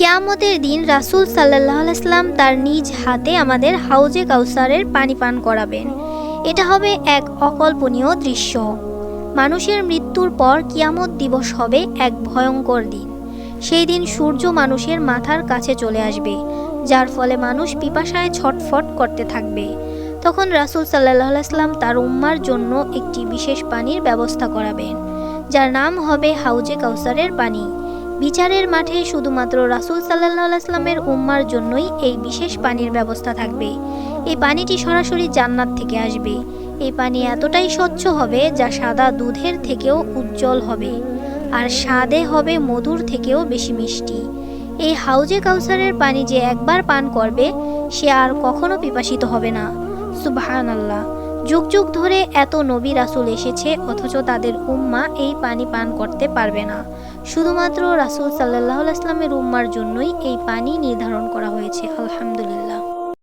কিয়ামতের দিন রাসূল সাল্লাল্লাহু আলাইহি সাল্লাম তার নিজ হাতে আমাদের হাউজে কাউসারের পানি পান করাবেন। এটা হবে এক অকল্পনীয় দৃশ্য। মানুষের মৃত্যুর পর কিয়ামত দিবস হবে এক ভয়ঙ্কর দিন। সেই দিন সূর্য মানুষের মাথার কাছে চলে আসবে, যার ফলে মানুষ পিপাসায় ছটফট করতে থাকবে। তখন রাসূল সাল্লাল্লাহু আলাইহি সাল্লাম তার উম্মার জন্য একটি বিশেষ পানির ব্যবস্থা করাবেন, যার নাম হবে হাউজে কাউসারের পানি। বিচারের মাঠে শুধুমাত্র রাসূল সাল্লাল্লাহু আলাইহি সাল্লামের উম্মার জন্যই এই বিশেষ পানির ব্যবস্থা থাকবে। এই পানিটি সরাসরি জান্নাত থেকে আসবে। এই পানি এতটাই স্বচ্ছ হবে যা সাদা দুধের থেকেও উজ্জ্বল হবে, আর স্বাদে হবে মধুর থেকেও বেশি মিষ্টি। এই হাউজে কাউসারের পানি যে একবার পান করবে সে আর কখনো পিপাসিত হবে না। সুবহানাল্লাহ। যুগ যুগ ধরে এত নবী রাসূল এসেছে, অথচ তাদের উম্মা এই পানি পান করতে পারবে না। শুধুমাত্র রাসূল সাল্লাল্লাহু আলাইহি ওয়াসাল্লামের উম্মার জন্যই এই পানি নির্ধারণ করা হয়েছে। আলহামদুলিল্লাহ।